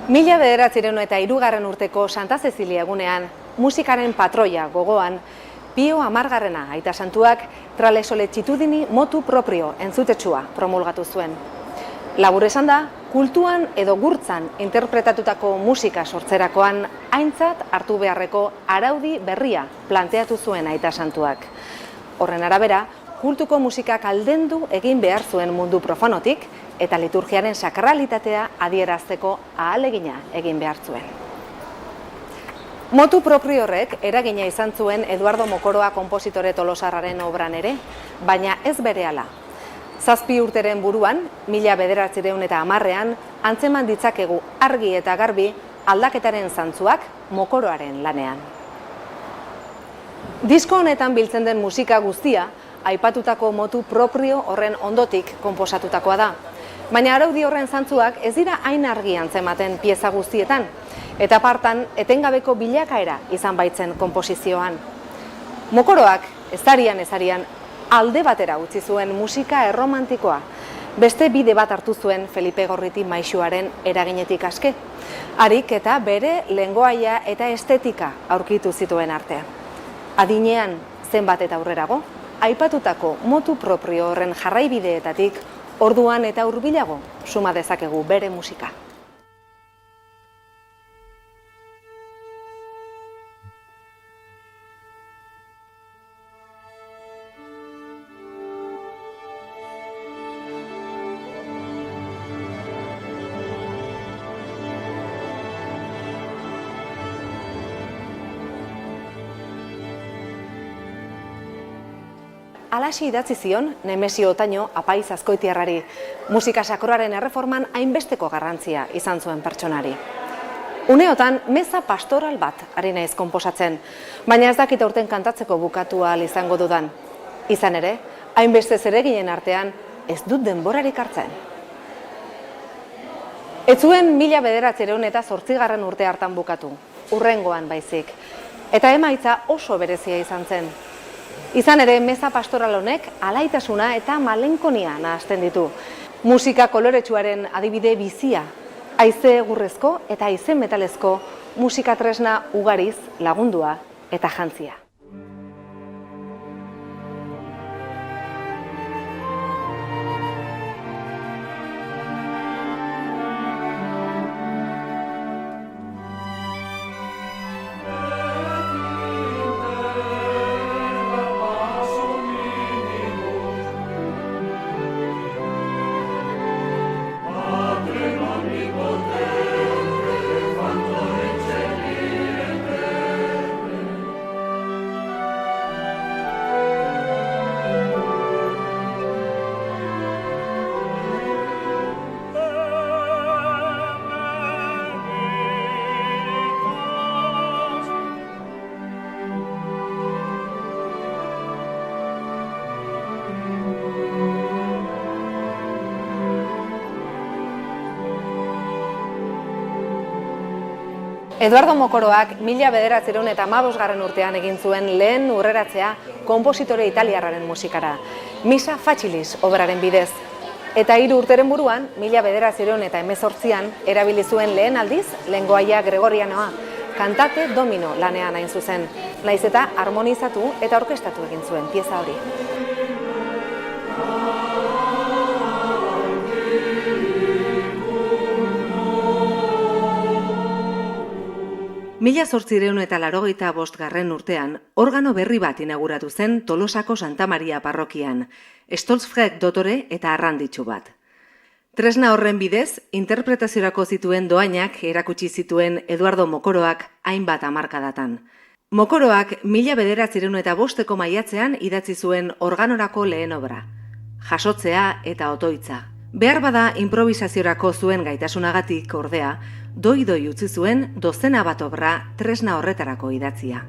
1903 urteko Santa Cecilia egunean, musikaren patroia gogoan, Pio Amargarrena aita santuak Tra le sollecitudini motu proprio entzutetsua promulgatu zuen. Labur esan da, kultuan edo gurtzan interpretatutako musika sortzerakoan aintzat hartu beharreko araudi berria planteatu zuen aita santuak. Horren arabera, kultuko musikak aldendu egin behar zuen mundu profanotik eta liturgiaren sakralitatea adierazteko ahalegina egin behar zuen. Motu proprio horrek eragina izan zuen Eduardo Mokoroa konpositore tolosarraren obran ere, baina ez berehala. 7 urteren buruan, 1910ean, antzeman ditzakegu argi eta garbi aldaketaren zantzuak Mokoroaren lanean. Disko honetan biltzen den musika guztia, aipatutako motu proprio horren ondotik konposatutakoa da. Baina araudi horren zantzuak ez dira hain argi antzematen pieza guztietan, eta partan etengabeko bilakaera izan baitzen konposizioan. Mokoroak ezarian alde batera utzi zuen musika erromantikoa, beste bide bat hartu zuen Felipe Gorriti maisuaren eraginetik aske, harik eta bere lengoaia eta estetika aurkitu zituen artean. Adinean, zenbat eta aurrerago, aipatutako motu proprio horren jarraibideetatik orduan eta hurbilago suma dezakegu bere musika. Alaxi idatzi zion Nemesio Otaño apaiz azkoitiarrari, musika sakroaren erreforman hainbesteko garrantzia izan zuen pertsonari. Uneotan, meza pastoral bat ari naiz konposatzen, baina ez dakit aurten kantatzeko bukatu ahal izango dudan. Izan ere, hainbeste zereginen artean ez dut denborarik hartzen. Ez zuen 1908 urte hartan bukatu, hurrengoan baizik, eta emaitza oso berezia izan zen. Izan ere, meza pastoral honek alaitasuna eta malenkonia nahasten ditu. Musika koloretsuaren adibide bizia, haize egurrezko eta haize metalezko musika tresna ugariz lagundua eta jantzia. Eduardo Mokoroak 1915 urtean egin zuen lehen urreratzea konpositore italiarraren musikara, Missa Facilis obraren bidez. Eta 3 urteren buruan, 1918an erabili zuen lehen aldiz lengoaia gregorianoa, kantate domino lanean hain zuzen, naiz eta harmonizatu eta orkestatu egin zuen pieza hori. Mila 1985 urtean, organo berri bat inauguratu zen Tolosako Santa Maria parrokian, Stolzfreg dotore eta arranditsu bat. Tresna horren bidez, interpretaziorako zituen doainak erakutsi zituen Eduardo Mokoroak hainbat hamarkadatan. Mokoroak 1905ko maiatzean idatzi zuen organorako lehen obra, Jasotzea eta Otoitza. Behar bada improvisaziorako zuen gaitasunagatik, ordea, doi utzi zuen dozena bat obra tresna horretarako idatzia.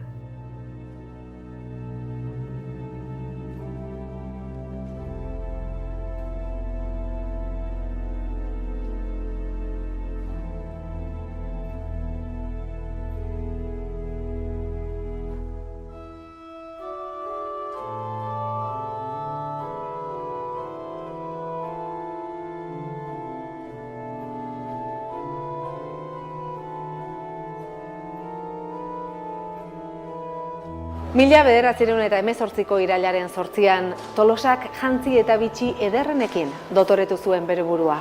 1918ko irailaren 8an Tolosak jantzi eta bitxi ederrenekin dotoretu zuen bere burua.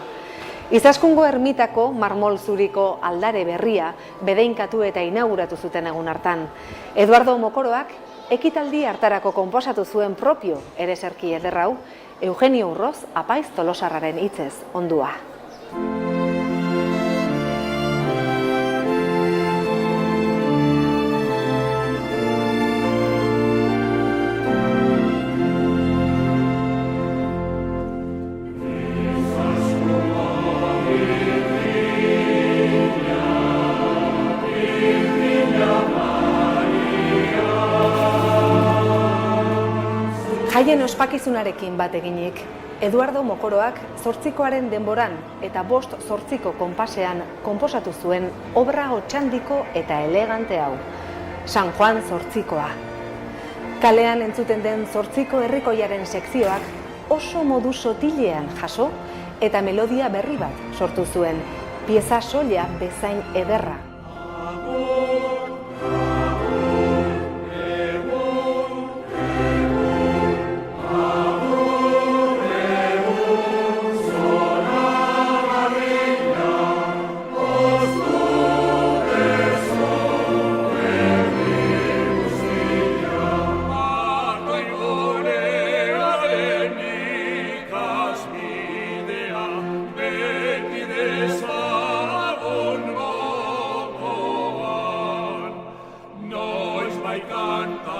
Izaskungo ermitako marmol zuriko aldare berria bedeinkatu eta inauguratu zuten egun hartan. Eduardo Mokoroak ekitaldi hartarako konposatu zuen propio ereserki ederrau, Eugenio Urroz apaiz tolosarraren hitzez ondua. Jaien ospakizunarekin bat eginik, Eduardo Mokoroak 8koaren denboran eta 5-8ko konpasean konposatu zuen obra otxandiko eta elegante hau, San Juan 8koa. Kalean entzuten den 8ko herrikoiaren sekzioak oso modu sotilean jaso eta melodia berri bat sortu zuen, pieza soila bezain ederra. Canta